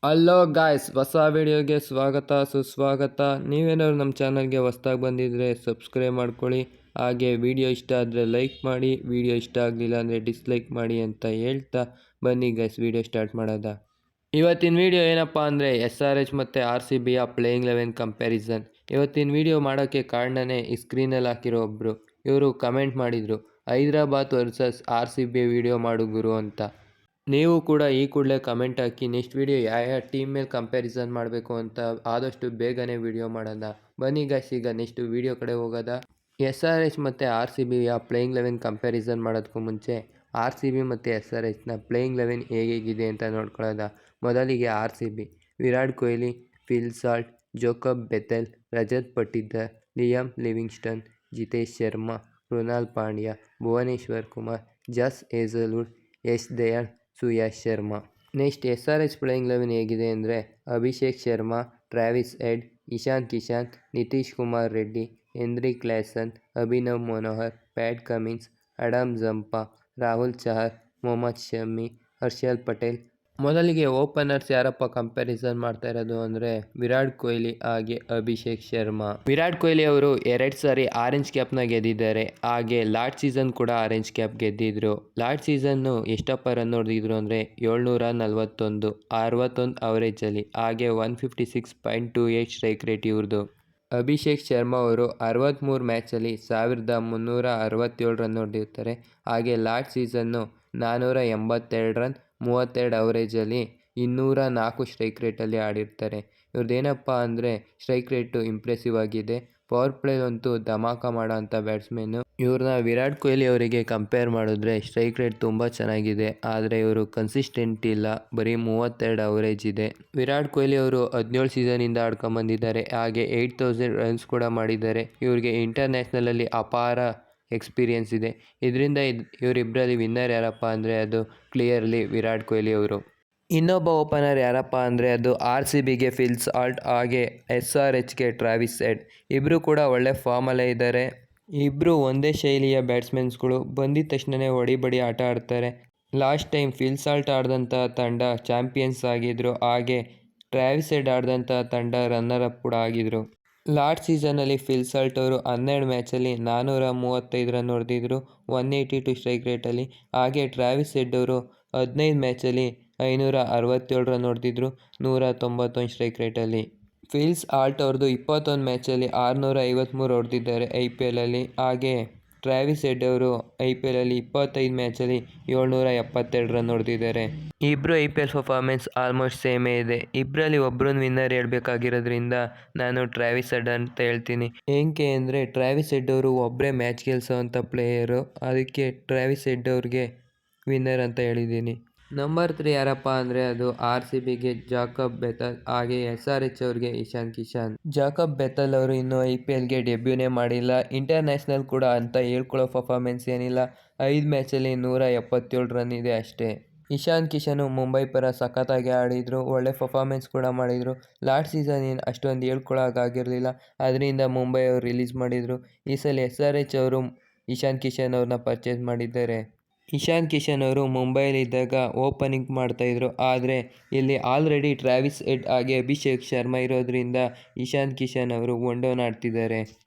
Hello guys, ಹೊಸ ವಿಡಿಯೋಗೆ ಸ್ವಾಗತ ಸುಸ್ವಾಗತ. ನೀವೇನಾದ್ರು ನಮ್ಮ ಚಾನಲ್ಗೆ ಹೊಸ್ದಾಗಿ ಬಂದಿದ್ರೆ ಸಬ್ಸ್ಕ್ರೈಬ್ ಮಾಡ್ಕೊಳ್ಳಿ. ಹಾಗೆ ವಿಡಿಯೋ ಇಷ್ಟ ಆದರೆ ಲೈಕ್ ಮಾಡಿ, ವಿಡಿಯೋ ಇಷ್ಟ ಆಗಲಿಲ್ಲ ಅಂದರೆ ಡಿಸ್ಲೈಕ್ ಮಾಡಿ ಅಂತ ಹೇಳ್ತಾ ಬನ್ನಿ ಗೈಸ್ ವಿಡಿಯೋ ಸ್ಟಾರ್ಟ್ ಮಾಡೋದ. ಇವತ್ತಿನ ವಿಡಿಯೋ ಏನಪ್ಪ ಅಂದರೆ SRH ಮತ್ತು RCBಯ ಪ್ಲೇಯಿಂಗ್ 11 ಕಂಪ್ಯಾರಿಸನ್. ಇವತ್ತಿನ ವಿಡಿಯೋ ಮಾಡೋಕ್ಕೆ ಕಾರಣನೇ ಈ ಸ್ಕ್ರೀನಲ್ಲಿ ಹಾಕಿರೋ ಒಬ್ಬರು. ಇವರು ಕಮೆಂಟ್ ಮಾಡಿದರು, ಹೈದರಾಬಾದ್ ವರ್ಸಸ್ RCB ವಿಡಿಯೋ ಮಾಡು ಗುರು ಅಂತ. ನೀವು ಕೂಡ ಈ ಕೂಡಲೇ ಕಮೆಂಟ್ ಹಾಕಿ ನೆಕ್ಸ್ಟ್ ವಿಡಿಯೋ ಯಾವ ಟೀಮ್ ಮೇಲೆ ಕಂಪ್ಯಾರಿಸನ್ ಮಾಡಬೇಕು ಅಂತ ಆದಷ್ಟು ಬೇಗನೆ ವಿಡಿಯೋ ಮಾಡೋಣ. ಬನ್ನಿ ಗಾಯ್ಸ್, ಈಗ ನೆಕ್ಸ್ಟ್ ವಿಡಿಯೋ ಕಡೆ ಹೋಗೋದ. SRH ಮತ್ತು RCBಯ ಪ್ಲೇಯಿಂಗ್ 11 ಕಂಪ್ಯಾರಿಸನ್ ಮಾಡೋದಕ್ಕೂ ಮುಂಚೆ RCB ಮತ್ತು SRHನ ಪ್ಲೇಯಿಂಗ್ 11 ಹೇಗಿದೆ ಅಂತ ನೋಡ್ಕೊಳ್ಳೋದ. ಮೊದಲಿಗೆ RCB: Virat Kohli, Phil Salt, Jacob Bethell, Rajat Patidar, Liam Livingstone, Jitesh Sharma, Krunal Pandya, Bhuvneshwar Kumar, Josh Hazlewood, Yash Dayal, Suyash Sharma. Next SRH playing 11 ಹೇಗಿದೆ ಅಂದರೆ Abhishek Sharma, Travis Head, Ishan Kishan, Nitish Kumar Reddy, Heinrich Klaasen, Abhinav Manohar, Pat Cummins, Adam Zampa, Rahul Chahar, Mohammed Shami, Harshal Patel. ಮೊದಲಿಗೆ ಓಪನರ್ಸ್ ಯಾರಪ್ಪ ಕಂಪ್ಯಾರಿಸನ್ ಮಾಡ್ತಾ ಇರೋದು ಅಂದರೆ ವಿರಾಟ್ ಕೊಹ್ಲಿ ಹಾಗೆ ಅಭಿಷೇಕ್ ಶರ್ಮಾ. ವಿರಾಟ್ ಕೊಹ್ಲಿ ಅವರು 2 ಸಾರಿ ಆರೆಂಜ್ ಕ್ಯಾಪ್ನ ಗೆದ್ದಿದ್ದಾರೆ. ಹಾಗೆ ಲಾಸ್ಟ್ ಸೀಸನ್ ಕೂಡ ಆರೆಂಜ್ ಕ್ಯಾಪ್ ಗೆದ್ದಿದ್ರು. ಲಾಸ್ಟ್ ಸೀಸನ್ನು ಎಷ್ಟಪ್ಪ ರನ್ ಹೊಡೆದಿದ್ರು ಅಂದರೆ 741, 61 ಅವರೇಜಲ್ಲಿ. ಹಾಗೆ 156.28 ಸ್ಟ್ರೈಕ್ ರೇಟ್ ಇವ್ರದ್ದು. ಅಭಿಷೇಕ್ ಶರ್ಮಾ ಅವರು 63 ಮ್ಯಾಚಲ್ಲಿ 1367 ರನ್ ಹೊಡೆದಿರ್ತಾರೆ. ಹಾಗೆ ಲಾಸ್ಟ್ ಸೀಸನ್ನು 482 ರನ್, 32 ಅವರೇಜಲ್ಲಿ, 204 ಸ್ಟ್ರೈಕ್ ರೇಟಲ್ಲಿ ಆಡಿರ್ತಾರೆ. ಇವ್ರದ್ದೇನಪ್ಪ ಅಂದರೆ ಸ್ಟ್ರೈಕ್ ರೇಟು ಇಂಪ್ರೆಸಿವ್ ಆಗಿದೆ. ಪವರ್ ಪ್ಲೇಲಂತೂ ಧಮಾಕ ಮಾಡೋ ಅಂಥ ಬ್ಯಾಟ್ಸ್ಮನ್ನು. ಇವ್ರನ್ನ ವಿರಾಟ್ ಕೊಹ್ಲಿ ಅವರಿಗೆ ಕಂಪೇರ್ ಮಾಡಿದ್ರೆ ಸ್ಟ್ರೈಕ್ ರೇಟ್ ತುಂಬ ಚೆನ್ನಾಗಿದೆ. ಆದರೆ ಇವರು ಕನ್ಸಿಸ್ಟೆಂಟ್ ಇಲ್ಲ, ಬರೀ 32 ಅವರೇಜ್ ಇದೆ. ವಿರಾಟ್ ಕೊಹ್ಲಿ ಅವರು 17 ಸೀಸನಿಂದ ಆಡ್ಕೊಂಬಂದಿದ್ದಾರೆ. ಹಾಗೆ 8000 ರನ್ಸ್ ಕೂಡ ಮಾಡಿದ್ದಾರೆ. ಇವ್ರಿಗೆ ಇಂಟರ್ನ್ಯಾಷನಲಲ್ಲಿ ಅಪಾರ ಎಕ್ಸ್ಪೀರಿಯನ್ಸ್ ಇದೆ. ಇದರಿಂದ ಇವರಿಬ್ಬರಲ್ಲಿ ವಿನ್ನರ್ ಯಾರಪ್ಪ ಅಂದರೆ ಅದು ಕ್ಲಿಯರ್ಲಿ ವಿರಾಟ್ ಕೊಹ್ಲಿ ಅವರು. ಇನ್ನೊಬ್ಬ ಓಪನರ್ ಯಾರಪ್ಪ ಅಂದರೆ ಅದು RCBಗೆ ಫಿಲ್ ಸಾಲ್ಟ್, ಹಾಗೆ SRHಗೆ ಟ್ರಾವಿಸ್ ಹೆಡ್. ಇಬ್ಬರು ಕೂಡ ಒಳ್ಳೆ ಫಾರ್ಮಲ್ಲೇ ಇದ್ದಾರೆ. ಇಬ್ಬರು ಒಂದೇ ಶೈಲಿಯ ಬ್ಯಾಟ್ಸ್ಮನ್ಸ್ಗಳು. ಬಂದಿದ ತಕ್ಷಣವೇ ಹೊಡಿಬಡಿ ಆಟ ಆಡ್ತಾರೆ. ಲಾಸ್ಟ್ ಟೈಮ್ ಫಿಲ್ ಸಾಲ್ಟ್ ಆಡಿದಂಥ ತಂಡ ಚಾಂಪಿಯನ್ಸ್ ಆಗಿದ್ರು. ಹಾಗೆ ಟ್ರಾವಿಸ್ ಹೆಡ್ ಆಡಿದಂಥ ತಂಡ ರನ್ನರ್ ಅಪ್ ಕೂಡ ಆಗಿದ್ರು. ಲಾಸ್ಟ್ ಸೀಸನಲ್ಲಿ ಫಿಲ್ ಸಾಲ್ಟ್ ಅವರು 12 ಮ್ಯಾಚಲ್ಲಿ 435 ರನ್ ಹೊಡೆದಿದ್ರು, 182 ಸ್ಟ್ರೈಕ್ ರೇಟಲ್ಲಿ. ಹಾಗೆ ಟ್ರಾವಿಸ್ ಹೆಡ್ ಅವರು 15 ಮ್ಯಾಚಲ್ಲಿ 567 ರನ್ ಹೊಡೆದಿದ್ರು, 191 ಸ್ಟ್ರೈಕ್ ರೇಟಲ್ಲಿ. ಫಿಲ್ ಸಾಲ್ಟ್ ಅವ್ರದ್ದು 21 ಮ್ಯಾಚಲ್ಲಿ 653 ಹೊಡೆದಿದ್ದಾರೆ IPLಲ್ಲಿ. ಹಾಗೆ ಟ್ರಾವಿಸ್ ಹೆಡ್ ಅವರು IPLಲ್ಲಿ 25 ಮ್ಯಾಚಲ್ಲಿ 772 ರನ್ ಹೊಡೆದಿದ್ದಾರೆ. ಇಬ್ಬರು IPL ಪರ್ಫಾರ್ಮೆನ್ಸ್ ಆಲ್ಮೋಸ್ಟ್ ಸೇಮೇ ಇದೆ. ಇಬ್ಬರಲ್ಲಿ ಒಬ್ಬರನ್ನ ವಿನ್ನರ್ ಹೇಳ್ಬೇಕಾಗಿರೋದ್ರಿಂದ ನಾನು ಟ್ರಾವಿಸ್ ಹೆಡ್ ಅಂತ ಹೇಳ್ತೀನಿ. ಏಕೆ ಅಂದರೆ ಟ್ರಾವಿಸ್ ಹೆಡ್ ಅವರು ಒಬ್ಬರೇ ಮ್ಯಾಚ್ ಗೆಲ್ಸೋವಂಥ ಪ್ಲೇಯರು. ಅದಕ್ಕೆ ಟ್ರಾವಿಸ್ ಹೆಡ್ ಅವ್ರಿಗೆ ವಿನ್ನರ್ ಅಂತ ಹೇಳಿದ್ದೀನಿ. ನಂಬರ್ 3 ಯಾರಪ್ಪ ಅಂದರೆ ಅದು RCBಗೆ ಜಾಕೋಬ್ ಬೆಥೆಲ್, ಹಾಗೆ SRH ಅವ್ರಿಗೆ ಇಶಾನ್ ಕಿಶನ್. ಜಾಕೋಬ್ ಬೆಥೆಲ್ ಅವರು ಇನ್ನೂ IPLಗೆ ಡೆಬ್ಯೂನೇ ಮಾಡಿಲ್ಲ. ಇಂಟರ್ನ್ಯಾಷನಲ್ ಕೂಡ ಅಂತ ಹೇಳ್ಕೊಳ್ಳೋ ಪರ್ಫಾರ್ಮೆನ್ಸ್ ಏನಿಲ್ಲ. 5 ಮ್ಯಾಚಲ್ಲಿ 177 ರನ್ ಇದೆ ಅಷ್ಟೇ. ಇಶಾನ್ ಕಿಶನು ಮುಂಬೈ ಪರ ಸಖತ್ತಾಗಿ ಆಡಿದರು, ಒಳ್ಳೆ ಪರ್ಫಾರ್ಮೆನ್ಸ್ ಕೂಡ ಮಾಡಿದರು. ಲಾಸ್ಟ್ ಸೀಸನ್ ಏನು ಅಷ್ಟೊಂದು ಹೇಳ್ಕೊಳ್ಳೋಕ್ಕಾಗಿರಲಿಲ್ಲ, ಅದರಿಂದ ಮುಂಬೈ ಅವರು ರಿಲೀಸ್ ಮಾಡಿದರು. ಈ ಸಲ SRH ಅವರು ಇಶಾನ್ ಕಿಶನ್ ಅವ್ರನ್ನ ಪರ್ಚೇಸ್ ಮಾಡಿದ್ದಾರೆ. ಇಶಾನ್ ಕಿಶನ್ ಅವರು ಮುಂಬೈಲಿದ್ದಾಗ ಓಪನಿಂಗ್ ಮಾಡ್ತಾಯಿದ್ರು. ಆದರೆ ಇಲ್ಲಿ ಆಲ್ರೆಡಿ ಟ್ರಾವಿಸ್ ಹೆಡ್ ಹಾಗೆ ಅಭಿಷೇಕ್ ಶರ್ಮಾ ಇರೋದ್ರಿಂದ ಇಶಾನ್ ಕಿಶನ್ ಅವರು ಒನ್ ಡೌನ್ ಆಡ್ತಿದ್ದಾರೆ.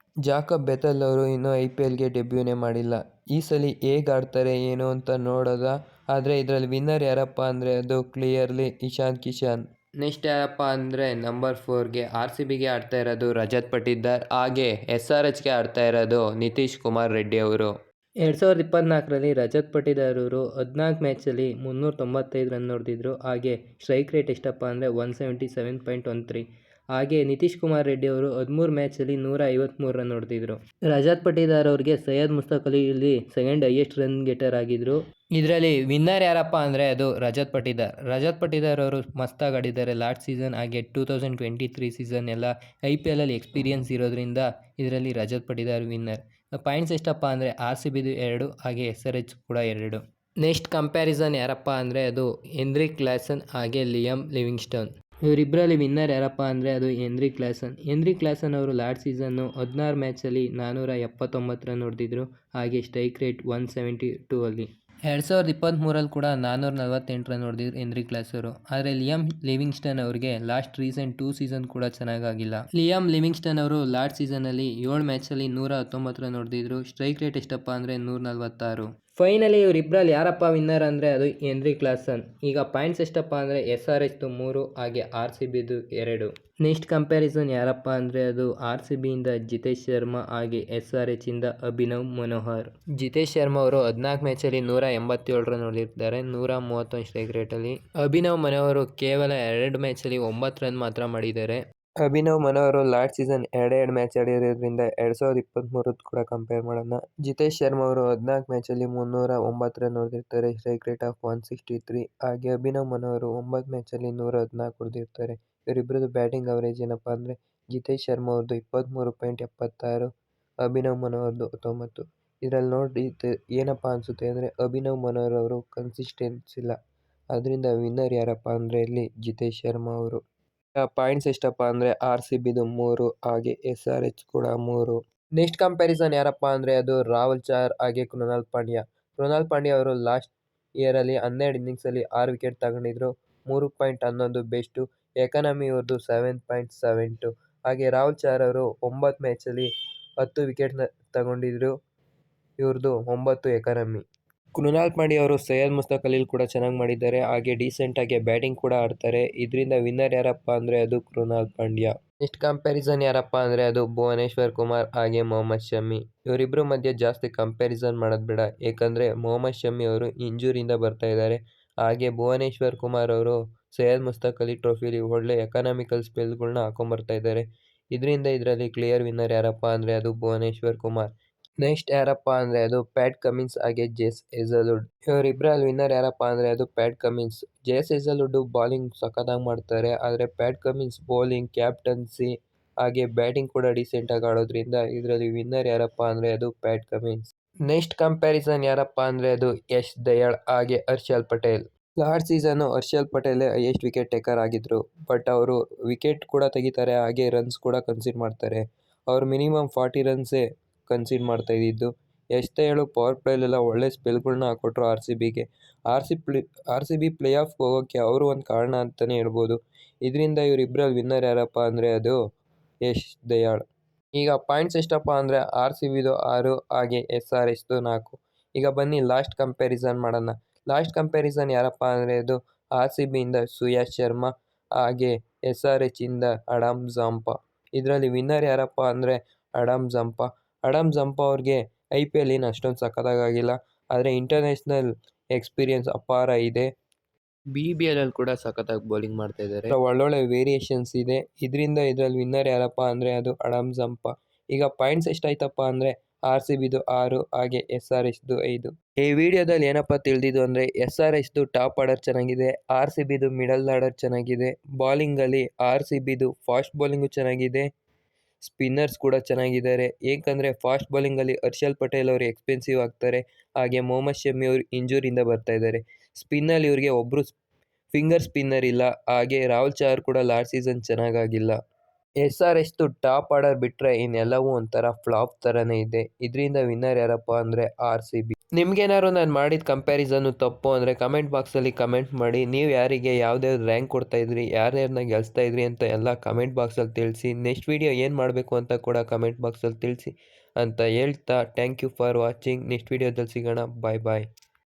ಜಾಕೋಬ್ ಬೆಥೆಲ್ ಅವರು ಇನ್ನೂ IPLಗೆ ಡೆಬ್ಯೂನೇ ಮಾಡಿಲ್ಲ. ಈ ಸಲ ಹೇಗೆ ಆಡ್ತಾರೆ ಏನು ಅಂತ ನೋಡೋದ. ಆದರೆ ಇದರಲ್ಲಿ ವಿನ್ನರ್ ಯಾರಪ್ಪ ಅಂದರೆ ಅದು ಕ್ಲಿಯರ್ಲಿ ಇಶಾನ್ ಕಿಶನ್. ನೆಕ್ಸ್ಟ್ ಯಾರಪ್ಪ ಅಂದರೆ ನಂಬರ್ 4ಗೆ RCBಗೆ ಆಡ್ತಾ ಇರೋದು ರಜತ್ ಪಟಿದಾರ್, ಹಾಗೆ SRHಗೆ ಆಡ್ತಾ ಇರೋದು ನಿತೀಶ್ ಕುಮಾರ್ ರೆಡ್ಡಿ ಅವರು. 2024ರಲ್ಲಿ ರಜತ್ ಪಟಿದಾರ್ ಅವರು 14 ಮ್ಯಾಚಲ್ಲಿ 395 ರನ್ ಹೊಡೆದಿದ್ರು. ಹಾಗೆ ಸ್ಟ್ರೈಕ್ ರೇಟ್ ಎಷ್ಟಪ್ಪ ಅಂದರೆ 177.13. ಹಾಗೆ ನಿತೀಶ್ ಕುಮಾರ್ ರೆಡ್ಡಿ ಅವರು 13 ಮ್ಯಾಚಲ್ಲಿ 153 ರನ್ ಹೊಡೆದಿದ್ರು. ರಜತ್ ಪಟಿದಾರ್ ಅವ್ರಿಗೆ ಸೈಯದ್ ಮುಸ್ತಕ್ ಅಲಿ ಇಲ್ಲಿ ಸೆಕೆಂಡ್ ಹೈಯೆಸ್ಟ್ ರನ್ ಗೆಟರ್ ಆಗಿದ್ರು. ಇದರಲ್ಲಿ ವಿನ್ನರ್ ಯಾರಪ್ಪ ಅಂದರೆ ಅದು ರಜತ್ ಪಟಿದಾರ್. ರಜತ್ ಪಟಿದಾರ್ ಅವರು ಮಸ್ತಾಗಿ ಆಡಿದ್ದಾರೆ ಲಾಸ್ಟ್ ಸೀಸನ್. ಹಾಗೆ 2023 ಸೀಸನ್ ಎಲ್ಲ IPLಲ್ಲಿ ಎಕ್ಸ್ಪೀರಿಯನ್ಸ್ ಇರೋದ್ರಿಂದ ಇದರಲ್ಲಿ ರಜತ್ ಪಟಿದಾರ್ ವಿನ್ನರ್. ಪಾಯಿಂಟ್ಸ್ ಎಷ್ಟಪ್ಪ ಅಂದರೆ RCBದು 2, ಹಾಗೆ SRH ಕೂಡ 2. ನೆಕ್ಸ್ಟ್ ಕಂಪ್ಯಾರಿಸನ್ ಯಾರಪ್ಪ ಅಂದರೆ ಅದು ಹೆನ್ರಿ ಕ್ಲಾಸನ್ ಹಾಗೆ ಲಿಯಾಮ್ ಲಿವಿಂಗ್ಸ್ಟನ್. ಇವರಿಬ್ಬರಲ್ಲಿ ವಿನ್ನರ್ ಯಾರಪ್ಪ ಅಂದರೆ ಅದು ಹೆನ್ರಿ ಕ್ಲಾಸನ್. ಹೆನ್ರಿ ಕ್ಲಾಸನ್ ಅವರು ಲಾಸ್ಟ್ ಸೀಸನ್ನು 16 ಮ್ಯಾಚಲ್ಲಿ 479 ರನ್ ಹೊಡೆದಿದ್ರು. ಹಾಗೆ ಸ್ಟ್ರೈಕ್ ರೇಟ್ 172 ಅಲ್ಲಿ. 2023 ಕೂಡ 448 ರನ್ ಹೊಡೆದಿದ್ರು ಹೆನ್ರಿ ಕ್ಲಾಸರು. ಆದರೆ ಲಿಯಾಮ್ ಲಿವಿಂಗ್ಸ್ಟನ್ ಅವರಿಗೆ ಲಾಸ್ಟ್ ರೀಸೆಂಟ್ 2 ಸೀಸನ್ ಕೂಡ ಚೆನ್ನಾಗಾಗಿಲ್ಲ. ಲಿಯಾಮ್ ಲಿವಿಂಗ್ಸ್ಟನ್ ಅವರು ಲಾಸ್ಟ್ ಸೀಸನಲ್ಲಿ 7 ಮ್ಯಾಚಲ್ಲಿ 119 ರನ್ ಹೊಡೆದಿದ್ರು. ಸ್ಟ್ರೈಕ್ ರೇಟ್ ಎಷ್ಟಪ್ಪ ಅಂದರೆ 146. ಫೈನಲಿ ಇವರಿಬ್ಬರಲ್ಲಿ ಯಾರಪ್ಪ ವಿನ್ನರ್ ಅಂದರೆ ಅದು ಹೆನ್ರಿ ಕ್ಲಾಸನ್. ಈಗ ಪಾಯಿಂಟ್ಸ್ ಎಷ್ಟಪ್ಪ ಅಂದರೆ SRH 3 ಹಾಗೆ RCBದು 2. ನೆಕ್ಸ್ಟ್ ಕಂಪ್ಯಾರಿಸನ್ ಯಾರಪ್ಪ ಅಂದರೆ ಅದು RCBಯಿಂದ ಜಿತೇಶ್ ಶರ್ಮಾ ಹಾಗೆ SRH ಇಂದ ಅಭಿನವ್ ಮನೋಹರ್. ಜಿತೇಶ್ ಶರ್ಮಾ ಅವರು 14 ಮ್ಯಾಚಲ್ಲಿ 187 ರನ್ ಹೊಡೆದಿರ್ತಾರೆ, 131 ಸ್ಟ್ರೈಕ್ ರೇಟಲ್ಲಿ. ಅಭಿನವ್ ಮನೋಹರ್ ಕೇವಲ 2 ಮ್ಯಾಚಲ್ಲಿ 9 ರನ್ ಮಾತ್ರ ಮಾಡಿದ್ದಾರೆ. Abhinav Manohar last season 2 match ಆಡಿರೋದ್ರಿಂದ 2023 ಕೂಡ ಕಂಪೇರ್ ಮಾಡೋಣ. ಜಿತೇಶ್ ಶರ್ಮಾ ಅವರು 14 ಮ್ಯಾಚಲ್ಲಿ 309 ರನ್ ಹೊಡೆದಿರ್ತಾರೆ, ಸ್ಟ್ರೈಕ್ ರೇಟ್ ಆಫ್ 163. ಹಾಗೆ ಅಭಿನವ್ ಮನೋಹರ್ 9 ಮ್ಯಾಚಲ್ಲಿ 114 ಹೊಡೆದಿರ್ತಾರೆ. ಇವರಿಬ್ಬರದು ಬ್ಯಾಟಿಂಗ್ ಅವರೇಜ್ ಏನಪ್ಪ ಅಂದರೆ ಜಿತೇಶ್ ಶರ್ಮಾ ಅವ್ರದ್ದು 23.76, ಅಭಿನವ್ ಮನೋಹರ್ದು 19. ಇದರಲ್ಲಿ ನೋಡಿ ಏನಪ್ಪ ಅನಿಸುತ್ತೆ ಅಂದರೆ ಅಭಿನವ್ ಮನೋಹರ್ ಅವರು ಕನ್ಸಿಸ್ಟೆನ್ಸ್ ಇಲ್ಲ. ಅದರಿಂದ ವಿನ್ನರ್ ಯಾರಪ್ಪ ಅಂದರೆ ಇಲ್ಲಿ ಜಿತೇಶ್ ಶರ್ಮಾ ಅವರು. ಪಾಯಿಂಟ್ಸ್ ಎಷ್ಟಪ್ಪ ಅಂದರೆ RCBದು 3 ಹಾಗೆ SRH ಕೂಡ 3. ನೆಕ್ಸ್ಟ್ ಕಂಪ್ಯಾರಿಸನ್ ಯಾರಪ್ಪ ಅಂದರೆ ಅದು ರಾಹುಲ್ ಚಹರ್ ಹಾಗೆ ಕೃಣಾಲ್ ಪಾಂಡ್ಯ. ಕೃಣಾಲ್ ಪಾಂಡ್ಯ ಅವರು ಲಾಸ್ಟ್ ಇಯರಲ್ಲಿ 12 ಇನ್ನಿಂಗ್ಸಲ್ಲಿ 6 ವಿಕೆಟ್ ತಗೊಂಡಿದ್ರು, 3.11 ಬೆಸ್ಟು. ಎಕಾನಮಿ ಇವ್ರದ್ದು 7.72. ಹಾಗೆ ರಾಹುಲ್ ಚಹರ್ ಅವರು 9 ಮ್ಯಾಚಲ್ಲಿ 10 ವಿಕೆಟ್ ತಗೊಂಡಿದ್ರು, ಇವ್ರದ್ದು 9 ಎಕಾನಮಿ. ಕೃಣಾಲ್ ಪಾಂಡ್ಯ ಅವರು ಸೈಯದ್ ಮುಸ್ತಕ್ ಅಲಿಲ್ ಕೂಡ ಚೆನ್ನಾಗಿ ಮಾಡಿದ್ದಾರೆ, ಹಾಗೆ ಡೀಸೆಂಟಾಗಿ ಬ್ಯಾಟಿಂಗ್ ಕೂಡ ಆಡ್ತಾರೆ. ಇದರಿಂದ ವಿನ್ನರ್ ಯಾರಪ್ಪ ಅಂದರೆ ಅದು ಕೃಣಾಲ್ ಪಾಂಡ್ಯ. ನೆಕ್ಸ್ಟ್ ಕಂಪ್ಯಾರಿಸನ್ ಯಾರಪ್ಪ ಅಂದರೆ ಅದು ಭುವನೇಶ್ವರ್ ಕುಮಾರ್ ಹಾಗೆ ಮೊಹಮ್ಮದ್ ಶಮಿ. ಇವರಿಬ್ಬರ ಮಧ್ಯೆ ಜಾಸ್ತಿ ಕಂಪ್ಯಾರಿಸನ್ ಮಾಡೋದು ಬೇಡ, ಏಕೆಂದರೆ ಮೊಹಮ್ಮದ್ ಶಮಿ ಅವರು ಇಂಜುರಿಯಿಂದ ಬರ್ತಾ ಇದ್ದಾರೆ. ಹಾಗೆ ಭುವನೇಶ್ವರ್ ಕುಮಾರ್ ಅವರು ಸೈಯದ್ ಮುಸ್ತಕ್ ಅಲಿ ಟ್ರೋಫಿಲಿ ಒಳ್ಳೆ ಎಕನಾಮಿಕಲ್ ಸ್ಪೆಲ್ಗಳನ್ನ ಹಾಕೊಂಡ್ಬರ್ತಾ ಇದ್ದಾರೆ. ಇದರಲ್ಲಿ ಕ್ಲಿಯರ್ ವಿನ್ನರ್ ಯಾರಪ್ಪ ಅಂದರೆ ಅದು ಭುವನೇಶ್ವರ್ ಕುಮಾರ್. ನೆಕ್ಸ್ಟ್ ಯಾರಪ್ಪ ಅಂದರೆ ಅದು ಪ್ಯಾಟ್ ಕಮಿನ್ಸ್ ಹಾಗೆ ಜೇಸ್ ಹೇಜಲ್ವುಡ್. ಇವರಿಬ್ಬರಲ್ಲಿ ವಿನ್ನರ್ ಯಾರಪ್ಪ ಅಂದರೆ ಅದು ಪ್ಯಾಟ್ ಕಮಿನ್ಸ್. ಜೇಸ್ ಹೇಜಲ್ವುಡ್ ಬಾಲಿಂಗ್ ಸಖತ್ತಾಗಿ ಮಾಡ್ತಾರೆ, ಆದರೆ ಪ್ಯಾಟ್ ಕಮಿನ್ಸ್ ಬೌಲಿಂಗ್, ಕ್ಯಾಪ್ಟನ್ಸಿ ಹಾಗೆ ಬ್ಯಾಟಿಂಗ್ ಕೂಡ ಡೀಸೆಂಟಾಗಿ ಆಡೋದ್ರಿಂದ ಇದರಲ್ಲಿ ವಿನ್ನರ್ ಯಾರಪ್ಪ ಅಂದರೆ ಅದು ಪ್ಯಾಟ್ ಕಮಿನ್ಸ್. ನೆಕ್ಸ್ಟ್ ಕಂಪ್ಯಾರಿಸನ್ ಯಾರಪ್ಪ ಅಂದರೆ ಅದು ಯಶ್ ದಯಾಳ್ ಹಾಗೆ Harshal Patel. Last season Harshal Patel highest wicket taker ಆಗಿದ್ರು, ಬಟ್ ಅವರು ವಿಕೆಟ್ ಕೂಡ ತೆಗಿತಾರೆ ಹಾಗೆ ರನ್ಸ್ ಕೂಡ ಕನ್ಸಿಡ್ ಮಾಡ್ತಾರೆ. ಅವರು ಮಿನಿಮಮ್ 40 ರನ್ಸೇ ಕನ್ಸಿಡ್ ಮಾಡ್ತಾ ಇದ್ದಿದ್ದು. ಯಶ್ ದಯಾಳ್ ಪವರ್ ಪ್ಲೇಲೆಲ್ಲ ಒಳ್ಳೆ ಸ್ಪೆಲ್ಗಳನ್ನ ಹಾಕೊಟ್ರು RCBಗೆ. RCB ಪ್ಲೇ ಆಫ್ ಹೋಗೋಕ್ಕೆ ಅವರು ಒಂದು ಕಾರಣ ಅಂತಲೇ ಹೇಳ್ಬೋದು. ಇದರಿಂದ ಇವರಿಬ್ಬರಲ್ಲಿ ವಿನ್ನರ್ ಯಾರಪ್ಪ ಅಂದರೆ ಅದು ಯಶ್ ದಯಾಳ್. ಈಗ ಪಾಯಿಂಟ್ಸ್ ಎಷ್ಟಪ್ಪ ಅಂದರೆ RCBದು 6 ಹಾಗೆ SRHದು 4. ಈಗ ಬನ್ನಿ ಲಾಸ್ಟ್ ಕಂಪ್ಯಾರಿಸನ್ ಮಾಡೋಣ. ಲಾಸ್ಟ್ ಕಂಪ್ಯಾರಿಸನ್ ಯಾರಪ್ಪ ಅಂದರೆ ಅದು RCBಯಿಂದ ಸುಯಾಶ್ ಶರ್ಮಾ ಹಾಗೆ SRH ಇಂದ ಅಡಮ್ ಜಾಂಪಾ. ಇದರಲ್ಲಿ ವಿನ್ನರ್ ಯಾರಪ್ಪ ಅಂದರೆ ಅಡಮ್ ಜಾಂಪಾ. ಅಡಮ್ ಜಾಂಪಾ ಅವ್ರಿಗೆ IPL ಏನು ಅಷ್ಟೊಂದು ಸಖತ್ತಾಗಿಲ್ಲ, ಆದರೆ ಇಂಟರ್ನ್ಯಾಷನಲ್ ಎಕ್ಸ್ಪೀರಿಯನ್ಸ್ ಅಪಾರ ಇದೆ. BBLಲ್ಲಿ ಕೂಡ ಸಖತ್ತಾಗಿ ಬೌಲಿಂಗ್ ಮಾಡ್ತಾ ಇದ್ದಾರೆ, ಒಳ್ಳೊಳ್ಳೆ ವೇರಿಯೇಷನ್ಸ್ ಇದೆ. ಇದರಲ್ಲಿ ವಿನ್ನರ್ ಯಾರಪ್ಪ ಅಂದರೆ ಅದು ಅಡಮ್ ಜಾಂಪಾ. ಈಗ ಪಾಯಿಂಟ್ಸ್ ಎಷ್ಟಾಯ್ತಪ್ಪ ಅಂದರೆ RCBದು 6 ಹಾಗೆ SRHದು 5. ಈ ವಿಡಿಯೋದಲ್ಲಿ ಏನಪ್ಪ ತಿಳಿದಿದ್ದು ಅಂದರೆ SRHದು ಟಾಪ್ ಆರ್ಡರ್ ಚೆನ್ನಾಗಿದೆ, RCBದು ಮಿಡಲ್ ಆರ್ಡರ್ ಚೆನ್ನಾಗಿದೆ. ಬಾಲಿಂಗಲ್ಲಿ RCBದು ಫಾಸ್ಟ್ ಬೌಲಿಂಗು ಚೆನ್ನಾಗಿದೆ, ಸ್ಪಿನ್ನರ್ಸ್ ಕೂಡ ಚೆನ್ನಾಗಿದ್ದಾರೆ. ಏಕೆಂದರೆ ಫಾಸ್ಟ್ ಬೌಲಿಂಗಲ್ಲಿ ಹರ್ಷಲ್ ಪಟೇಲ್ ಅವರು ಎಕ್ಸ್ಪೆನ್ಸಿವ್ ಆಗ್ತಾರೆ, ಹಾಗೆ ಮೊಹಮ್ಮದ್ ಶಮಿ ಅವರು ಇಂಜುರಿಯಿಂದ ಬರ್ತಾ ಇದ್ದಾರೆ. ಸ್ಪಿನ್ನಲ್ಲಿ ಇವರಿಗೆ ಒಬ್ಬರು ಫಿಂಗರ್ ಸ್ಪಿನ್ನರ್ ಇಲ್ಲ, ಹಾಗೆ ರಾಹುಲ್ ಚಹರ್ ಕೂಡ ಲಾಸ್ಟ್ ಸೀಸನ್ ಚೆನ್ನಾಗಾಗಿಲ್ಲ. SRHದು ಟಾಪ್ ಆರ್ಡರ್ ಬಿಟ್ಟರೆ ಇನ್ನೆಲ್ಲವೂ ಒಂಥರ ಫ್ಲಾಪ್ ಥರನೇ ಇದೆ. ಇದರಿಂದ ವಿನ್ನರ್ ಯಾರಪ್ಪ ಅಂದರೆ RCB. ನಿಮ್ಗೇನಾದ್ರು ನಾನು ಮಾಡಿದ ಕಂಪ್ಯಾರಿಸನ್ನು ತಪ್ಪು ಅಂದರೆ ಕಮೆಂಟ್ ಬಾಕ್ಸಲ್ಲಿ ಕಮೆಂಟ್ ಮಾಡಿ. ನೀವು ಯಾರಿಗೆ ಯಾವ್ದಾವ್ದು ರ್ಯಾಂಕ್ ಕೊಡ್ತಾ ಇದ್ರಿ, ಯಾರ್ಯಾರನ್ನ ಗೆಲ್ಲಿಸ್ತಾ ಇದ್ರಿ ಅಂತ ಎಲ್ಲ ಕಮೆಂಟ್ ಬಾಕ್ಸಲ್ಲಿ ತಿಳಿಸಿ. ನೆಕ್ಸ್ಟ್ ವಿಡಿಯೋ ಏನು ಮಾಡಬೇಕು ಅಂತ ಕೂಡ ಕಮೆಂಟ್ ಬಾಕ್ಸಲ್ಲಿ ತಿಳಿಸಿ ಅಂತ ಹೇಳ್ತಾ thank you for watching. Next ವಿಡಿಯೋದಲ್ಲಿ ಸಿಗೋಣ. ಬಾಯ್ ಬಾಯ್.